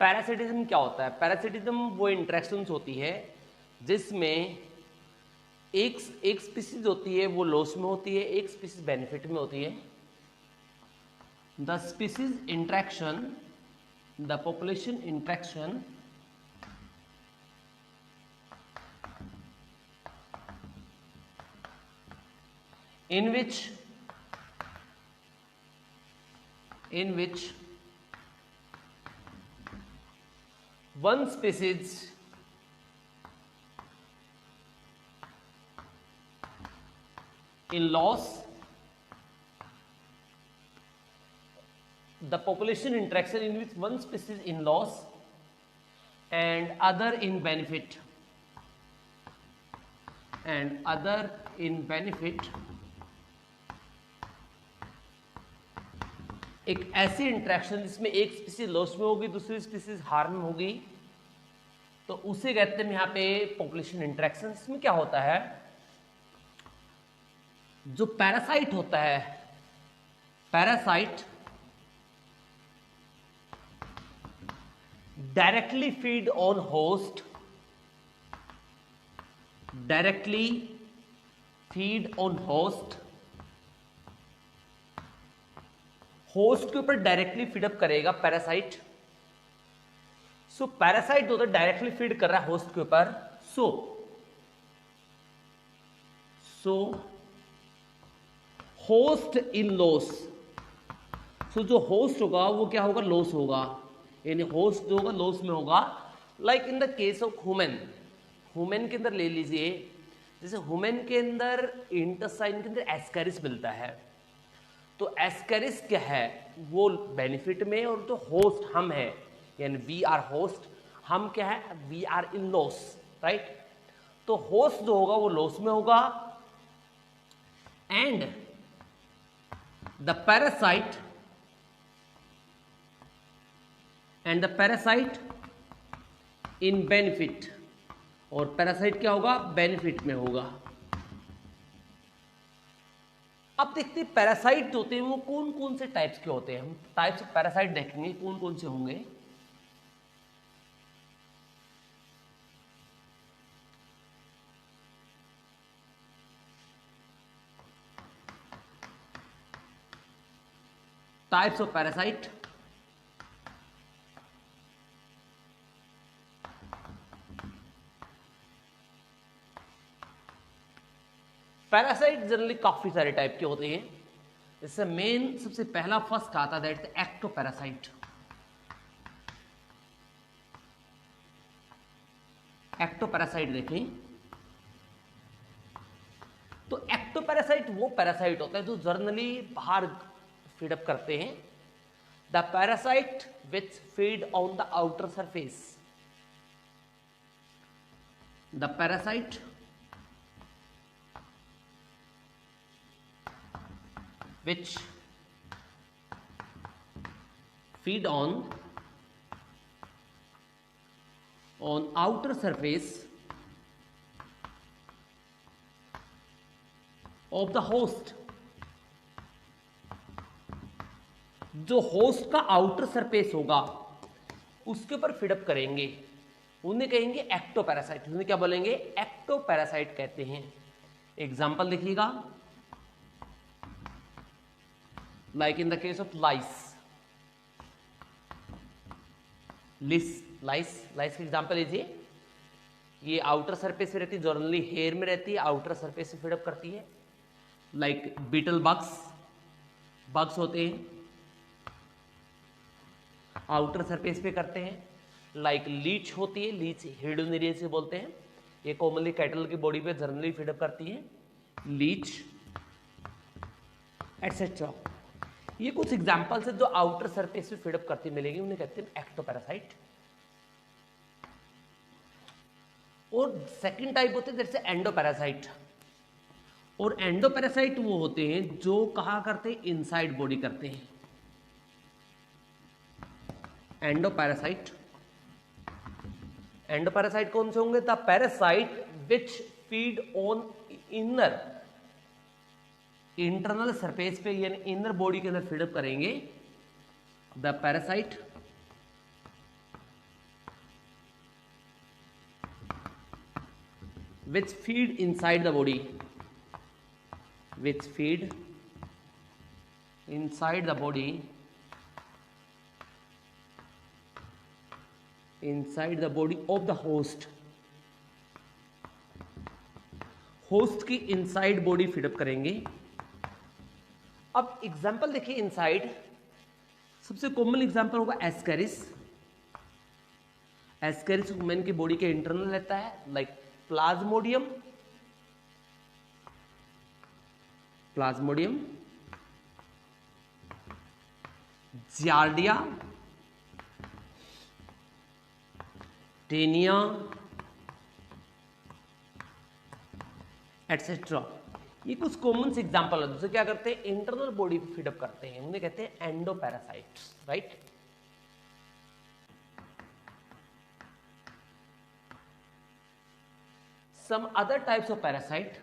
Parasitism क्या होता है? पैरासिटिज्म वो इंटरेक्शंस होती है जिसमें एक स्पीसीज होती है वो लॉस में होती है, एक स्पीसीज बेनिफिट में होती है। The species interaction, the population interaction in which one species in loss, the population interaction in which one species in loss and other in benefit, एक ऐसी इंटरेक्शन जिसमें एक स्पीसीज लॉस में होगी, दूसरी स्पीसीज हार्म में होगी, तो उसे कहते हैं यहां पे पॉपुलेशन इंटरेक्शन। इसमें क्या होता है, जो पैरासाइट होता है, parasite directly feed on host, directly feed on host, host के ऊपर डायरेक्टली फीडअप करेगा पैरासाइट। सो पैरासाइट जो डायरेक्टली फीड कर रहा है होस्ट के ऊपर, सो होस्ट इन लॉस, सो जो होस्ट होगा वो क्या होगा, लॉस होगा, यानी होस्ट जो होगा लॉस में होगा। Like in the case of human, human के अंदर ले लीजिए, जैसे ह्यूमन के अंदर इंटेस्टाइन के अंदर एस्कैरिस मिलता है, तो एस्कैरिस क्या है, वो बेनिफिट में, और जो होस्ट हम है, यानी वी आर होस्ट, हम क्या है, we are in loss, right. तो होस्ट जो होगा वो लॉस में होगा, and the parasite in benefit, और पैरासाइट क्या होगा, बेनिफिट में होगा। अब देखते हैं पैरासाइट जो होते हैं वो कौन कौन से टाइप्स के होते हैं। हम टाइप्स ऑफ पैरासाइट देखेंगे कौन कौन से होंगे। Types of parasite, parasite generally काफी सारे टाइप के होते हैं। जैसे मेन सबसे पहला फर्स्ट आता है दैट एक्टोपैरासाइट। एक्टोपैरासाइट देखें तो एक्टोपैरासाइट वो पैरासाइट होता है जो जनरली बाहर फीडअप करते हैं। The parasite which feed on the outer surface, the parasite which feed on outer surface of the host, जो होस्ट का आउटर सरफेस होगा उसके ऊपर फीडअप करेंगे, उन्हें कहेंगे एक्टोपैरासाइट। उन्हें क्या बोलेंगे, एक्टोपैरासाइट कहते हैं। एग्जांपल देखिएगा, like in the case of lice, lice का एग्जांपल लीजिए। ये आउटर सरफेस पे रहती है, जनरली हेयर में रहती है, आउटर सरफेस से फीडअप करती है। लाइक बीटल बग्स होते हैं, आउटर सरफेस पे करते हैं। लाइक लीच होती है, लीच हेडोनेरिया बोलते हैं, ये कॉमनली कैटल की बॉडी पे जनरली फीडअप करती है, लीच एटसेट्रा। ये कुछ एग्जांपल्स है जो आउटर सरफेस पे फीडअप करती मिलेंगी, उन्हें कहते हैं एक्टोपैरासाइट। और सेकंड टाइप होते हैं जैसे एंडोपैरासाइट। और एंडोपैरासाइट वो होते हैं जो कहा करते हैं, इनसाइड बॉडी करते हैं। एंडोपैरासाइट कौन से होंगे, the parasite which feed on internal surface पे, यानी इनर बॉडी के अंदर फीडअप करेंगे। The parasite which feed inside the body, which feed inside the body, inside the body of the host, host की इनसाइड बॉडी फीडअप करेंगे। अब एग्जाम्पल देखिए inside, सबसे कॉमन एग्जाम्पल होगा एस्केरिस। एस्केरिस ह्यूमन की बॉडी के इंटरनल रहता है, like Plasmodium, Plasmodium, giardia, Taenia, etcetera. ये कुछ कॉमन से एग्जांपल है। दूसरे क्या करते हैं, इंटरनल बॉडी पे फीडअप करते हैं, उन्हें कहते हैं endoparasites, right. Some other types of parasite,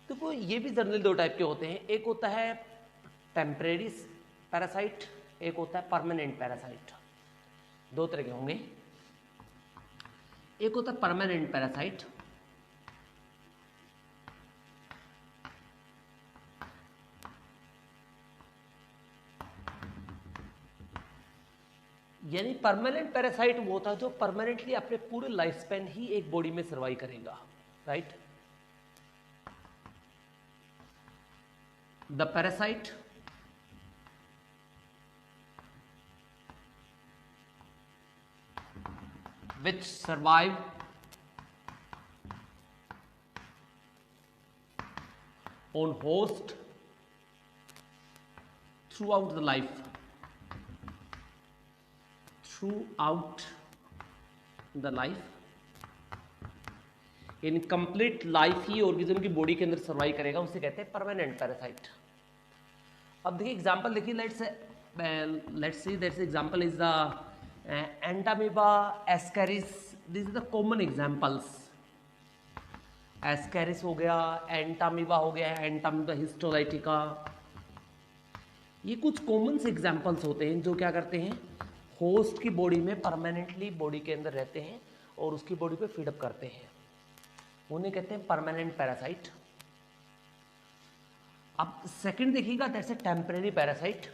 तो ये भी जनरली दो टाइप के होते हैं। एक होता है टेम्परेरी पैरासाइट, एक होता है परमानेंट पैरासाइट। दो तरह के होंगे। एक होता है परमानेंट पैरासाइट, यानी परमानेंट पैरासाइट वो होता है जो परमानेंटली अपने पूरे लाइफ स्पैन ही एक बॉडी में सर्वाइव करेगा, right. The parasite which survive on host throughout the life, throughout the life, in complete life he organism की बॉडी के अंदर सर्वाइव करेगा, उसे कहते हैं परमानेंट पैरासाइट। अब देखिए एग्जांपल देखिए, let's see that's example is the Entamoeba, Ascaris, this is the common examples. Ascaris हो गया, एंटामीबा हो गया, एंटामीबा हिस्टोलाइटिका। ये कुछ कॉमन से एग्जांपल्स होते हैं जो क्या करते हैं, होस्ट की बॉडी में परमानेंटली बॉडी के अंदर रहते हैं और उसकी बॉडी पे फीडअप करते हैं, उन्हें कहते हैं परमानेंट पैरासाइट। अब सेकंड देखिएगा, that's a temporary parasite.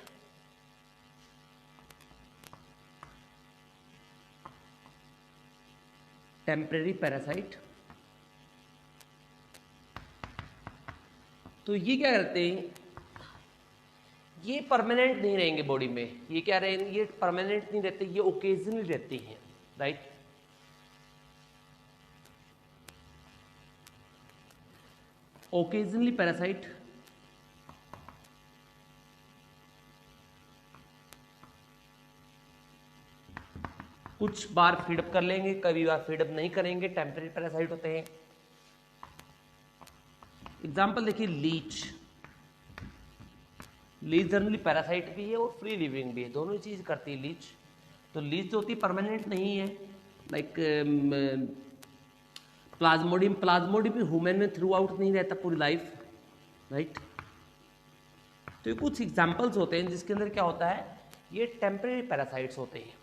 Temporary parasite, तो ये क्या करते हैं, ये परमानेंट नहीं रहेंगे बॉडी में। ये क्या रहेंगे, ये परमानेंट नहीं रहते, ये ओकेजनली रहते हैं, राइट। ओकेजनली पैरासाइट, कुछ बार फीडअप कर लेंगे, कभी बार फीडअप नहीं करेंगे, टेम्परेरी पैरासाइट होते हैं। एग्जांपल देखिए लीच। लीच जनरली पैरासाइट भी है और फ्री लिविंग भी है, दोनों चीज करती है लीच। तो लीच जो होती है परमानेंट नहीं है, लाइक प्लाज्मोडियम, प्लाज्मोडियम भी ह्यूमन में थ्रू आउट नहीं रहता पूरी लाइफ, राइट। तो ये कुछ एग्जांपल्स होते हैं जिसके अंदर क्या होता है, ये टेम्परेरी पैरासाइट्स होते हैं।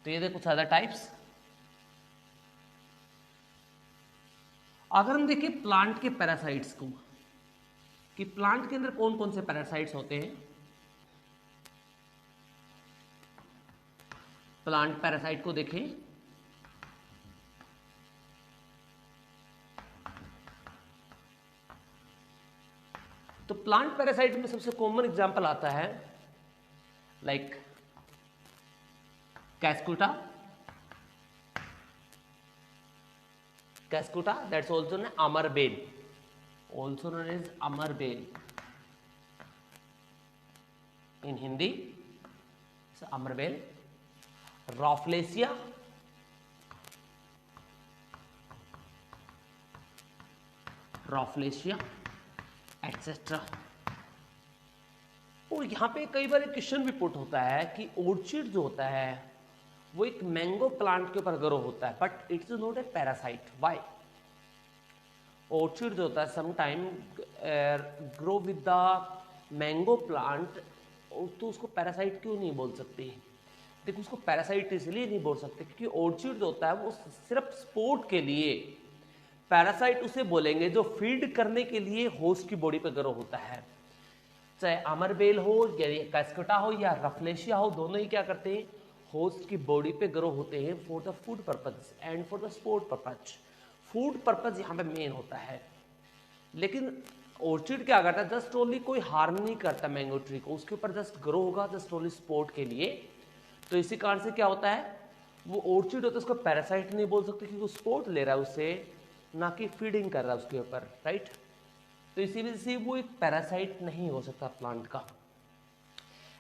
तो ये कुछ अदर टाइप्स। अगर हम देखें प्लांट के पैरासाइट्स को, कि प्लांट के अंदर कौन कौन से पैरासाइट्स होते हैं, प्लांट पैरासाइट को देखें, तो प्लांट पैरासाइट में सबसे कॉमन एग्जांपल आता है like cuscuta, cuscuta that's also known amarbel, also known as amarbel in Hindi, it's amarbel. Rafflesia, rafflesia etcetera. और यहाँ पे कई बार क्वेश्चन भी पुट होता है कि ऑर्चिड जो होता है वो एक मैंगो प्लांट के ऊपर ग्रो होता है, but it's not a parasite. Why? Orchid जो होता है sometime grow with the mango plant, तो उसको पैरासाइट क्यों नहीं बोल सकते? देखो, उसको पैरासाइट इसलिए नहीं बोल सकते क्योंकि ऑर्चिड जो होता है वो सिर्फ स्पोर्ट के लिए, पैरासाइट उसे बोलेंगे जो फीड करने के लिए होस्ट की बॉडी पे ग्रो होता है। चाहे अमरबेल हो या कैस्केटा हो या रफलेशिया हो, दोनों ही क्या करते हैं, होस्ट की बॉडी पे ग्रो होते हैं for the food purpose and for the sport purpose. Food purpose यहाँ पे मेन होता है। लेकिन ऑर्चिड क्या करता है, जस्ट ओनली कोई हार्म नहीं करता मैंगो ट्री को, उसके ऊपर जस्ट ग्रो होगा जस्ट ओनली स्पोर्ट के लिए। तो इसी कारण से क्या होता है, वो ऑर्चिड होता है उसको पैरासाइट नहीं बोल सकते क्योंकि वो स्पोर्ट ले रहा है उससे, ना कि फीडिंग कर रहा है उसके ऊपर, राइट। तो इसी वजह से वो एक पैरासाइट नहीं हो सकता प्लांट का।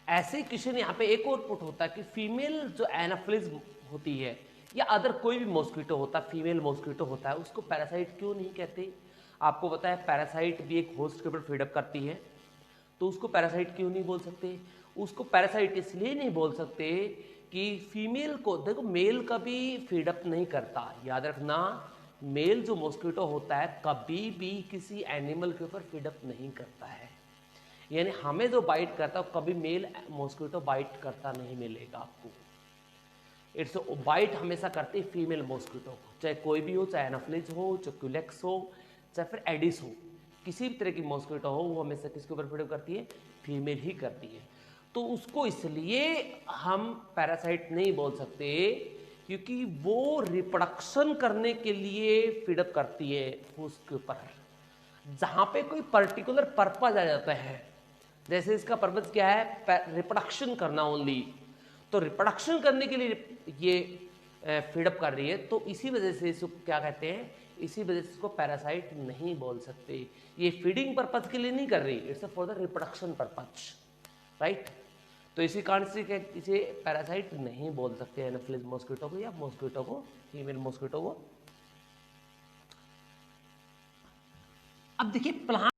ऐसे क्वेश्चन यहाँ पे एक और पुट होता है कि फीमेल जो एनाफिलिस होती है या अदर कोई भी मॉस्किटो होता है, फीमेल मॉस्किटो होता है, उसको पैरासाइट क्यों नहीं कहते? आपको पता है पैरासाइट भी एक होस्ट के ऊपर फीडअप करती है, तो उसको पैरासाइट क्यों नहीं बोल सकते? उसको पैरासाइट इसलिए नहीं बोल सकते कि फीमेल को, देखो मेल कभी फीडअप नहीं करता, याद रखना, मेल जो मॉस्किटो होता है कभी भी किसी एनिमल के ऊपर फीडअप नहीं करता है। यानी हमें जो बाइट करता है कभी मेल मॉस्किटो बाइट करता नहीं मिलेगा आपको। इट्स बाइट हमेशा करती है फीमेल मॉस्किटो को, चाहे कोई भी हो, चाहे एनाफिलिस हो, चाहे क्यूलेक्स हो, चाहे फिर एडिस हो, किसी भी तरह की मॉस्किटो हो, वो हमेशा किसके ऊपर फीडअप करती है? फीमेल ही करती है। तो उसको इसलिए हम पैरासाइट नहीं बोल सकते क्योंकि वो रिप्रोडक्शन करने के लिए फीडअप करती है उसके ऊपर, जहां पे कोई पर्टिकुलर पर्पज आ जाता है। जैसे इसका पर्पज क्या है, रिप्रोडक्शन करना ओनली, तो रिप्रोडक्शन करने के लिए ये फीडअप कर रही है, तो इसी वजह से इसको क्या कहते हैं, इसी वजह से इसको पैरासाइट नहीं बोल सकते। ये फीडिंग पर्पज के लिए नहीं कर रही, it's for the reproduction purpose, right. तो इसी कारण से इसे पैरासाइट नहीं बोल सकते एनाफिलिस मॉस्किटो को या मॉस्किटो को, फीमेल मॉस्किटो को। अब देखिए प्लांट